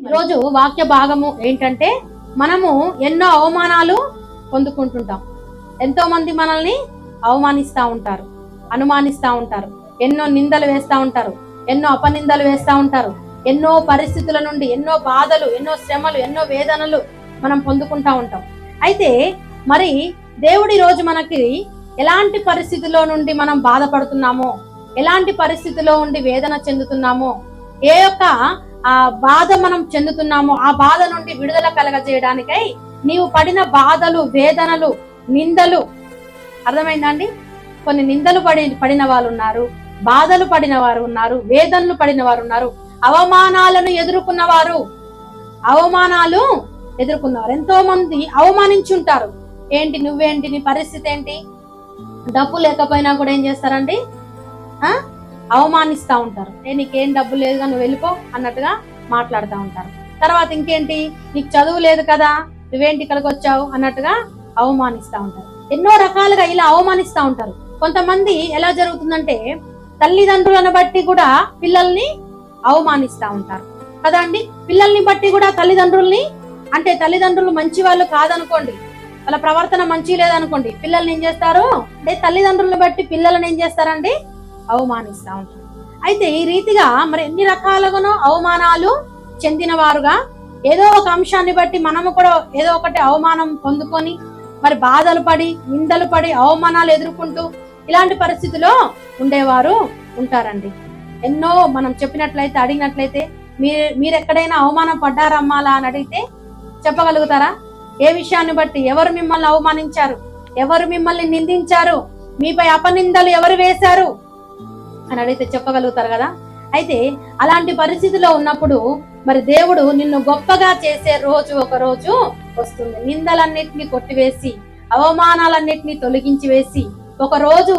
ఈరోజు వాక్య భాగము ఏంటంటే, మనము ఎన్నో అవమానాలు పొందుకుంటుంటాం. ఎంతో మంది మనల్ని అవమానిస్తూ ఉంటారు, అనుమానిస్తూ ఉంటారు, ఎన్నో నిందలు వేస్తూ ఉంటారు, ఎన్నో అపనిందలు వేస్తూ ఉంటారు. ఎన్నో పరిస్థితుల నుండి ఎన్నో బాధలు, ఎన్నో శ్రమలు, ఎన్నో వేదనలు మనం పొందుకుంటా ఉంటాం. అయితే మరి దేవుడి రోజు మనకి ఎలాంటి పరిస్థితుల్లో నుండి మనం బాధపడుతున్నామో, ఎలాంటి పరిస్థితిలో ఉండి వేదన చెందుతున్నామో, ఏ యొక్క ఆ బాధ మనం చెందుతున్నామో ఆ బాధ నుండి విడుదల కలగజేయడానికై నీవు పడిన బాధలు, వేదనలు, నిందలు, అర్థమైందండి? కొన్ని నిందలు పడిన వాళ్ళు ఉన్నారు, బాధలు పడిన వారు ఉన్నారు, వేదనలు పడిన వారు ఉన్నారు, అవమానాలను ఎదుర్కొన్నవారు, అవమానాలు ఎదుర్కొన్నవారు. ఎంతో మంది అవమానించుంటారు. ఏంటి, నువ్వేంటి, నీ పరిస్థితి ఏంటి? డబ్బు లేకపోయినా కూడా ఏం చేస్తారండి, అవమానిస్తూ ఉంటారు. నీకేం డబ్బు లేదుగా, నువ్వు వెళ్ళిపో అన్నట్టుగా మాట్లాడుతూ ఉంటారు. తర్వాత ఇంకేంటి, నీకు చదువు లేదు కదా, నువ్వేంటి ఇక్కడికి వచ్చావు అన్నట్టుగా అవమానిస్తూ ఉంటారు. ఎన్నో రకాలుగా ఇలా అవమానిస్తూ ఉంటారు. కొంతమంది ఎలా జరుగుతుందంటే, తల్లిదండ్రులను బట్టి కూడా పిల్లల్ని అవమానిస్తూ ఉంటారు కదా అండి. పిల్లల్ని బట్టి కూడా తల్లిదండ్రుల్ని, అంటే తల్లిదండ్రులు మంచి వాళ్ళు కాదనుకోండి, వాళ్ళ ప్రవర్తన మంచి లేదనుకోండి, పిల్లల్ని ఏం చేస్తారు అంటే తల్లిదండ్రులను బట్టి పిల్లలను ఏం చేస్తారండి, అవమానిస్తూ ఉంటారు. అయితే ఈ రీతిగా మరి ఎన్ని రకాలుగానో అవమానాలు చెందిన వారుగా, ఏదో ఒక అంశాన్ని బట్టి మనము కూడా ఏదో ఒకటి అవమానం పొందుకొని మరి బాధలు పడి, నిందలు పడి, అవమానాలు ఎదుర్కొంటూ ఇలాంటి పరిస్థితిలో ఉండేవారు ఉంటారండి. ఎన్నో మనం చెప్పినట్లయితే, అడిగినట్లయితే, మీరు ఎక్కడైనా అవమానం పడ్డారమ్మాలా అని అడిగితే చెప్పగలుగుతారా? ఏ విషయాన్ని బట్టి, ఎవరు మిమ్మల్ని అవమానించారు, ఎవరు మిమ్మల్ని నిందించారు, మీపై అపనిందలు ఎవరు వేశారు అని అడిగితే చెప్పగలుగుతారు కదా. అయితే అలాంటి పరిస్థితిలో ఉన్నప్పుడు మరి దేవుడు నిన్ను గొప్పగా చేసే రోజు ఒక రోజు వస్తుంది. నిందలన్నిటినీ కొట్టివేసి, అవమానాలన్నిటినీ తొలగించి వేసి ఒక రోజు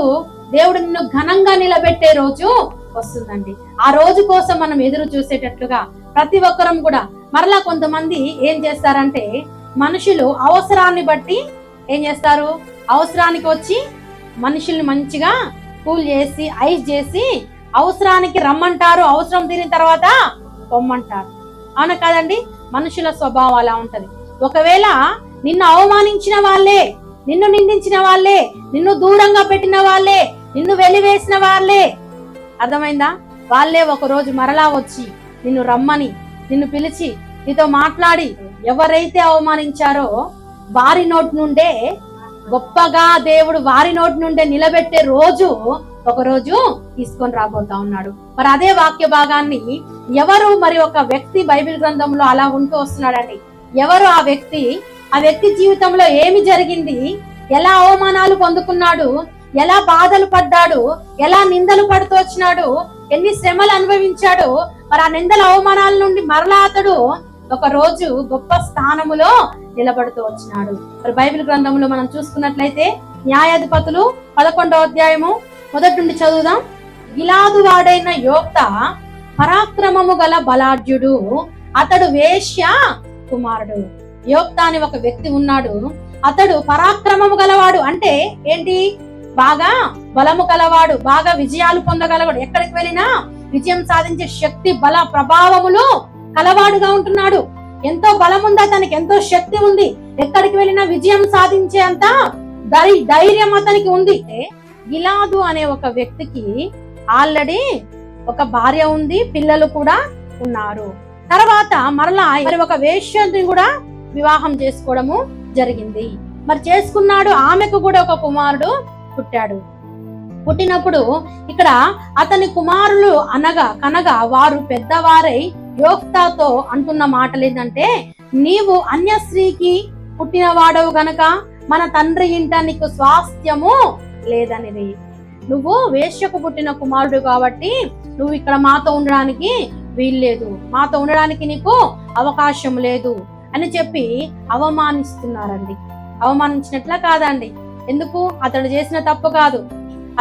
దేవుడు నిన్ను ఘనంగా నిలబెట్టే రోజు వస్తుందండి. ఆ రోజు కోసం మనం ఎదురు చూసేటట్లుగా ప్రతి ఒక్కరం కూడా. మరలా కొంతమంది ఏం చేస్తారంటే, మనుషులు అవసరాన్ని బట్టి ఏం చేస్తారు, అవసరానికి వచ్చి మనుషుల్ని మంచిగా కూల్ చేసి, ఐస్ చేసి, అవసరానికి రమ్మంటారు, అవసరం తీరిన తర్వాత పొమ్మంటారు. అవునా కాదండి? మనుషుల స్వభావం అలా ఉంటది. ఒకవేళ నిన్ను అవమానించిన వాళ్ళే, నిన్ను నిందించిన వాళ్ళే, నిన్ను దూరంగా పెట్టిన వాళ్ళే, నిన్ను వెలివేసిన వాళ్ళే, అర్థమైందా, వాళ్ళే ఒక రోజు మరలా వచ్చి నిన్ను రమ్మని, నిన్ను పిలిచి, నీతో మాట్లాడి, ఎవరైతే అవమానించారో వారి నోటి నుండే గొప్పగా దేవుడు వారి నోటి నుండే నిలబెట్టే రోజు ఒక రోజు తీసుకొని రాబోతా ఉన్నాడు. మరి అదే వాక్య భాగాన్ని ఎవరు, మరి ఒక వ్యక్తి బైబిల్ గ్రంథంలో అలా ఉంటూ వస్తున్నాడండి. ఎవరు ఆ వ్యక్తి? ఆ వ్యక్తి జీవితంలో ఏమి జరిగింది, ఎలా అవమానాలు పొందుకున్నాడు, ఎలా బాధలు పడ్డాడు, ఎలా నిందలు పడుతూ వచ్చినాడు, ఎన్ని శ్రమలు అనుభవించాడు. మరి ఆ నిందల అవమానాల నుండి మరలా అతడు ఒక రోజు గొప్ప స్థానములో నిలబడుతూ వచ్చినాడు. మరి బైబిల్ గ్రంథంలో మనం చూసుకున్నట్లయితే న్యాయాధిపతులు 11వ అధ్యాయము మొదటి నుండి చదువుదాం. గిలాదు వాడైన యోక్త పరాక్రమము గల బలాఢ్యుడు, అతడు వేశ్య కుమారుడు. యోక్త అని ఒక వ్యక్తి ఉన్నాడు. అతడు పరాక్రమము గలవాడు. అంటే ఏంటి? బాగా బలము కలవాడు, బాగా విజయాలు పొందగలవాడు, ఎక్కడికి వెళ్ళినా విజయం సాధించే శక్తి, బల, ప్రభావములు కలవాడుగా ఉంటున్నాడు. ఎంతో బలం ఉంది అతనికి, ఎంతో శక్తి ఉంది, ఎక్కడికి వెళ్ళినా విజయం సాధించే అంత ధైర్యం అతనికి ఉంది. గిలాదు అనే ఒక వ్యక్తికి ఆల్రెడీ ఒక భార్య ఉంది, పిల్లలు కూడా ఉన్నారు. తర్వాత మరలా ఒక వేశ్యని కూడా వివాహం చేసుకోవడము జరిగింది. మరి చేసుకున్నాడు, ఆమెకు కూడా ఒక కుమారుడు పుట్టాడు. పుట్టినప్పుడు ఇక్కడ అతని కుమారులు కనగా వారు పెద్దవారై యోక్తాతో అంటున్న మాటలు ఏంటంటే, నీవు అన్య స్త్రీకి పుట్టిన వాడవు గనక మన తండ్రి ఇంట నీకు స్వాస్థ్యము లేదనిది. నువ్వు వేశ్యకు పుట్టిన కుమారుడు కాబట్టి నువ్వు ఇక్కడ మాతో ఉండడానికి వీల్లేదు, మాతో ఉండడానికి నీకు అవకాశం లేదు అని చెప్పి అవమానిస్తున్నారండి. అవమానించినట్లా కాదండి. ఎందుకు? అతడు చేసిన తప్పు కాదు,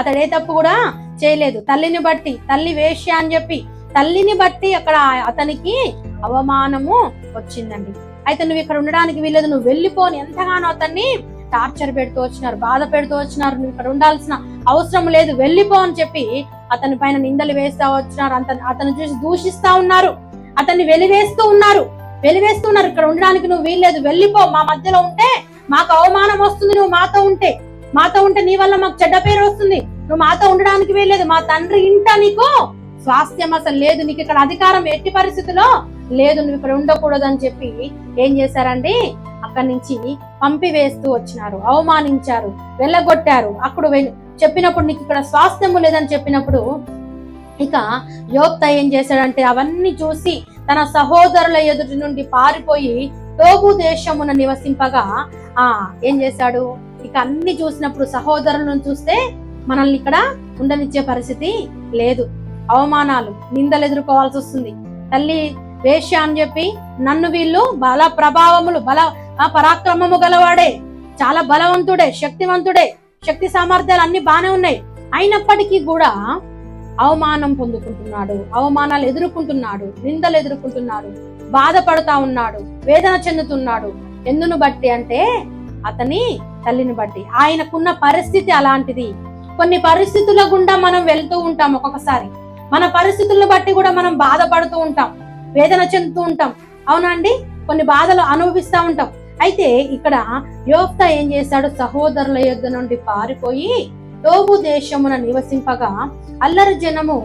అతడే తప్పు కూడా చేయలేదు. తల్లిని బట్టి, తల్లి వేశ్య అని చెప్పి తల్లిని బట్టి అక్కడ అతనికి అవమానము వచ్చిందండి. అయితే నువ్వు ఇక్కడ ఉండడానికి వీల్లేదు, నువ్వు వెళ్ళిపోని ఎంతగానో అతన్ని టార్చర్ పెడుతూ వచ్చినారు, బాధ పెడుతూ వచ్చినారు. నువ్వు ఇక్కడ ఉండాల్సిన అవసరం లేదు, వెళ్ళిపో అని చెప్పి అతని పైన నిందలు వేస్తా వచ్చినారు. అతను చూసి దూషిస్తా ఉన్నారు. అతన్ని వెలివేస్తున్నారు. ఇక్కడ ఉండడానికి నువ్వు వీల్లేదు, వెళ్ళిపో, మా మధ్యలో ఉంటే మాకు అవమానం వస్తుంది, నువ్వు మాతో ఉంటే నీ వల్ల మాకు చెడ్డ పేరు వస్తుంది, నువ్వు మాతో ఉండడానికి వీల్లేదు, మా తండ్రి ఇంట నీకు స్వాస్థ్యం అసలు లేదు, నీకు ఇక్కడ అధికారం ఎట్టి పరిస్థితుల్లో లేదు, నువ్వు ఇక్కడ ఉండకూడదు అని చెప్పి ఏం చేశారండి, అక్కడి నుంచి పంపివేస్తూ వచ్చినారు, అవమానించారు, వెళ్ళగొట్టారు. అక్కడ చెప్పినప్పుడు నీకు ఇక్కడ స్వాస్థ్యము లేదని చెప్పినప్పుడు ఇక యోప్తా ఏం చేశాడంటే అవన్నీ చూసి తన సహోదరుల ఎదుటి నుండి పారిపోయి టోబు దేశమున నివసింపగా ఏం చేశాడు, ఇక అన్ని చూసినప్పుడు సహోదరులను చూస్తే మనల్ని ఇక్కడ ఉండనిచ్చే పరిస్థితి లేదు, అవమానాలు, నిందలు ఎదుర్కోవాల్సి వస్తుంది. తల్లి వేశ్య అని చెప్పి నన్ను వీళ్ళు బల ప్రభావములు పరాక్రమము గలవాడే, చాలా బలవంతుడే, శక్తివంతుడే, శక్తి సామర్థ్యాలు అన్ని బానే ఉన్నాయి, అయినప్పటికీ కూడా అవమానం పొందుకుంటున్నాడు, అవమానాలు ఎదుర్కొంటున్నాడు, నిందలు ఎదుర్కొంటున్నాడు, బాధపడతా ఉన్నాడు, వేదన చెందుతున్నాడు. ఎందును బట్టి అంటే అతని తల్లిని బట్టి. ఆయనకున్న పరిస్థితి అలాంటిది. కొన్ని పరిస్థితుల గుండా మనం వెళ్తూ ఉంటాం, ఒక్కొక్కసారి మన పరిస్థితులను బట్టి కూడా మనం బాధపడుతూ ఉంటాం, వేదన చెందుతూ ఉంటాం, అవునండి, కొన్ని బాధలు అనుభవిస్తూ ఉంటాం. అయితే ఇక్కడ యోఫ్తా ఏం చేశాడు, సహోదరుల యొద్ద నుండి పారిపోయి టోబు దేశమున నివసింపగా అల్లరి జనము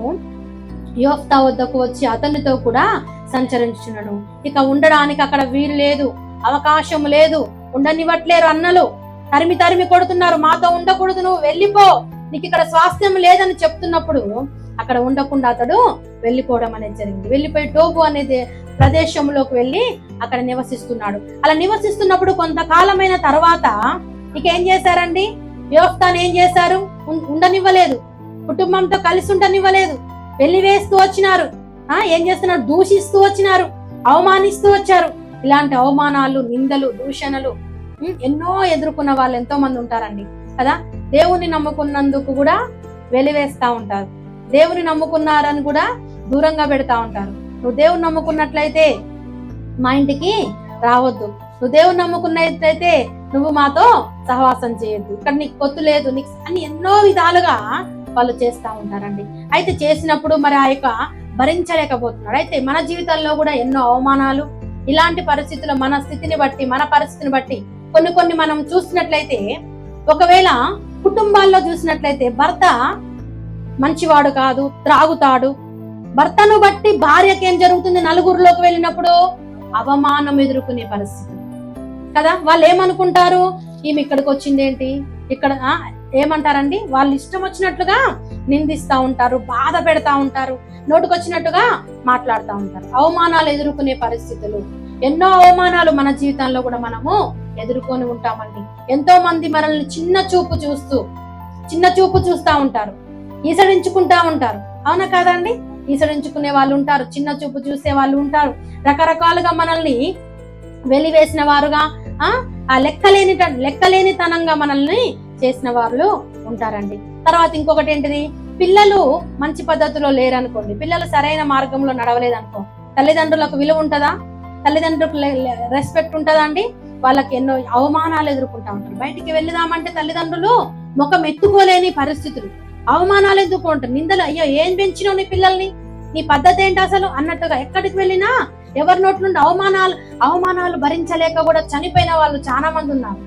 యోఫ్తా వద్దకు వచ్చి అతనితో కూడా సంచరించున్నాడు. ఇక ఉండడానికి అక్కడ వీలు లేదు, అవకాశం లేదు, ఉండనివ్వట్లేరు, అన్నలు తరిమి కొడుతున్నారు, మాతో ఉండకూడదు, నువ్వు వెళ్ళిపో, నీకు ఇక్కడ స్వాస్థ్యం లేదని చెప్తున్నప్పుడు అక్కడ ఉండకుండా అతడు వెళ్ళిపోవడం అనేది జరిగింది. వెళ్ళిపోయి టోబు అనేది ప్రదేశంలోకి వెళ్ళి అక్కడ నివసిస్తున్నాడు. అలా నివసిస్తున్నప్పుడు కొంతకాలమైన తర్వాత ఇక ఏం చేశారండి, యోఫ్తాను ఏం చేశారు, ఉండనివ్వలేదు, కుటుంబంతో కలిసి ఉండనివ్వలేదు, వెలివేస్తూ వచ్చినారు, ఏం చేస్తున్నారు, దూషిస్తూ వచ్చినారు, అవమానిస్తూ వచ్చారు. ఇలాంటి అవమానాలు, నిందలు, దూషణలు ఎన్నో ఎదుర్కొన్న వాళ్ళు ఎంతో మంది ఉంటారండి కదా. దేవుని నమ్ముకున్నందుకు కూడా వెలివేస్తా ఉంటారు, దేవుని నమ్ముకున్నారని కూడా దూరంగా పెడతా ఉంటారు. నువ్వు దేవుని నమ్ముకున్నట్లయితే మా ఇంటికి రావద్దు, నువ్వు దేవుని నమ్ముకున్నట్లయితే నువ్వు మాతో సహవాసం చేయొద్దు, ఇక్కడ నీకు పొత్తు లేదు, నీకు అని ఎన్నో విధాలుగా వాళ్ళు చేస్తా ఉంటారండి. అయితే చేసినప్పుడు మరి ఆ యొక్క భరించలేకపోతున్నాడు. అయితే మన జీవితంలో కూడా ఎన్నో అవమానాలు, ఇలాంటి పరిస్థితుల్లో మన స్థితిని బట్టి, మన పరిస్థితిని బట్టి కొన్ని మనం చూసినట్లయితే, ఒకవేళ కుటుంబాల్లో చూసినట్లయితే భర్త మంచివాడు కాదు, త్రాగుతాడు, భర్తను బట్టి భార్యకి ఏం జరుగుతుంది, నలుగురిలోకి వెళ్ళినప్పుడు అవమానం ఎదుర్కొనే పరిస్థితి కదా. వాళ్ళు ఏమనుకుంటారు, ఈమె ఇక్కడికి వచ్చింది ఏంటి, ఇక్కడ ఏమంటారండి, వాళ్ళు ఇష్టం వచ్చినట్లుగా నిందిస్తా ఉంటారు, బాధ పెడతా ఉంటారు, నోటుకొచ్చినట్టుగా మాట్లాడుతూ ఉంటారు. అవమానాలు ఎదుర్కొనే పరిస్థితులు, ఎన్నో అవమానాలు మన జీవితంలో కూడా మనము ఎదుర్కొని ఉంటామండి. ఎంతో మంది మనల్ని చిన్న చూపు చూస్తా ఉంటారు, ఈసడించుకుంటా ఉంటారు, అవునా కాదండి, ఈసడించుకునే వాళ్ళు ఉంటారు, చిన్న చూపు చూసే వాళ్ళు ఉంటారు, రకరకాలుగా మనల్ని వెలివేసిన వారుగా, లెక్కలేనితనంగా మనల్ని చేసిన వాళ్ళు ఉంటారండి. తర్వాత ఇంకొకటి ఏంటిది, పిల్లలు మంచి పద్ధతిలో లేరనుకోండి, పిల్లలు సరైన మార్గంలో నడవలేదనుకో, తల్లిదండ్రులకు విలువ ఉంటుందా, తల్లిదండ్రులకు రెస్పెక్ట్ ఉంటుందా అండి, వాళ్ళకి ఎన్నో అవమానాలు ఎదుర్కొంటా ఉంటారు. బయటికి వెళ్దామంటే తల్లిదండ్రులు ముఖం ఎత్తుకోలేని పరిస్థితులు, అవమానాలు ఎదుర్కొంటారు, నిందలు, అయ్యో ఏం పెంచినావు నీ పిల్లల్ని, నీ పద్ధతి ఏంటి అసలు అన్నట్టుగా. ఎక్కడికి వెళ్ళినా ఎవరి నోటి నుండి అవమానాలు భరించలేక కూడా చనిపోయిన వాళ్ళు చాలా మంది ఉన్నారు,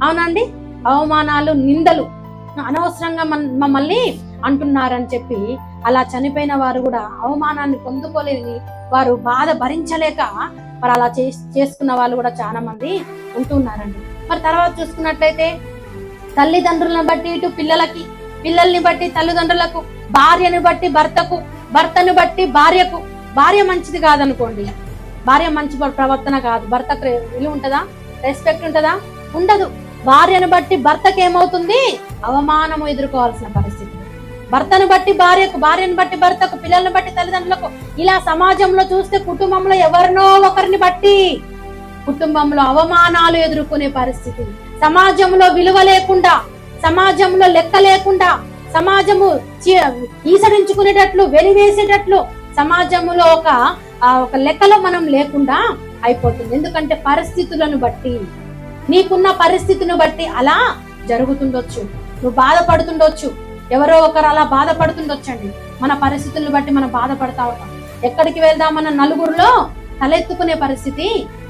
అవునండి. అవమానాలు, నిందలు అనవసరంగా మమ్మల్ని అంటున్నారని చెప్పి అలా చనిపోయిన వారు కూడా అవమానాన్ని పొందుకోలేని వారు, బాధ భరించలేక మరి అలా చేసుకున్న వాళ్ళు కూడా చాలా మంది ఉంటున్నారండి. మరి తర్వాత చూసుకున్నట్లయితే తల్లిదండ్రులను బట్టి ఇటు పిల్లలకి, పిల్లల్ని బట్టి తల్లిదండ్రులకు, భార్యను బట్టి భర్తకు, భర్తను బట్టి భార్యకు. భార్య మంచిది కాదనుకోండి, భార్య మంచి ప్రవర్తన కాదు, భర్తకు విలువ ఉంటుందా, రెస్పెక్ట్ ఉంటుందా, ఉండదు. భార్యను బట్టి భర్తకు ఏమవుతుంది, అవమానము ఎదుర్కోవాల్సిన పరిస్థితి. భర్తను బట్టి భార్యకు, భార్యను బట్టి భర్తకు, పిల్లలను బట్టి తల్లిదండ్రులకు. ఇలా సమాజంలో చూస్తే కుటుంబంలో ఎవరినో ఒకరిని బట్టి కుటుంబంలో అవమానాలు ఎదుర్కొనే పరిస్థితి, సమాజంలో విలువ లేకుండా, సమాజంలో లెక్క లేకుండా, సమాజము ఈసడించుకునేటట్లు, వెలివేసేటట్లు, సమాజంలో ఒక లెక్కలో మనం లేకుండా అయిపోతుంది. ఎందుకంటే పరిస్థితులను బట్టి, నీకున్న పరిస్థితిని బట్టి అలా జరుగుతుండొచ్చు, నువ్వు బాధపడుతుండొచ్చు, ఎవరో ఒకరు అలా బాధపడుతుండొచ్చండి. మన పరిస్థితులను బట్టి మనం బాధపడతా ఉంటాం. ఎక్కడికి వెళ్దామన్న నలుగురిలో తలెత్తుకునే పరిస్థితి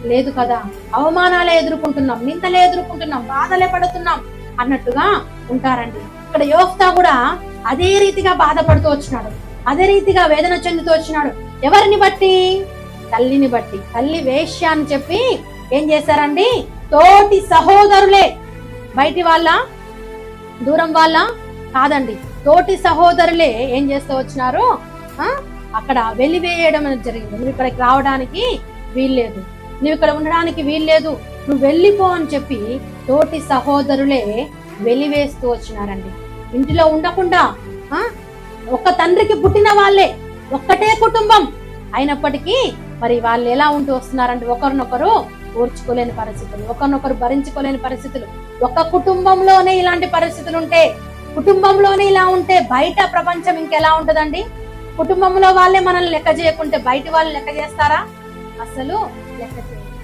లేదు కదా. అవమానాలే ఎదుర్కొంటున్నాం, నిందలే ఎదుర్కొంటున్నాం, బాధలే పడుతున్నాం అన్నట్టుగా ఉంటారండి. ఇక్కడ యోఫ్తా కూడా అదే రీతిగా బాధపడుతూ వచ్చినాడు, అదే రీతిగా వేదన చెందుతూ వచ్చినాడు. ఎవరిని బట్టి? తల్లిని బట్టి. తల్లి వేశ్య అని చెప్పి ఏం చేశారండి? తోటి సహోదరులే, బయటి వాళ్ళ, దూరం వాళ్ళ కాదండి, తోటి సహోదరులే ఏం చేస్తూ వచ్చినారు? అక్కడ వెలివేయడం అనేది జరిగింది. నువ్వు ఇక్కడికి రావడానికి వీల్లేదు, నువ్వు ఇక్కడ ఉండడానికి వీల్లేదు, నువ్వు వెళ్ళిపో అని చెప్పి తోటి సహోదరులే వెలివేస్తూ వచ్చినారండి. ఇంటిలో ఉండకుండా ఒక్క తండ్రికి పుట్టిన వాళ్ళే, ఒక్కటే కుటుంబం అయినప్పటికీ మరి వాళ్ళు ఎలా ఉంటూ వస్తున్నారంటే ఒకరినొకరు ఓర్చుకోలేని పరిస్థితులు, ఒకరినొకరు భరించుకోలేని పరిస్థితులు. ఒక కుటుంబంలోనే ఇలాంటి పరిస్థితులు ఉంటే, కుటుంబంలోనే ఇలా ఉంటే బయట ప్రపంచం ఇంకెలా ఉంటదండి? కుటుంబంలో వాళ్ళే మనల్ని లెక్క చేయకుంటే బయట వాళ్ళు లెక్క చేస్తారా? అసలు లెక్క చేయరు.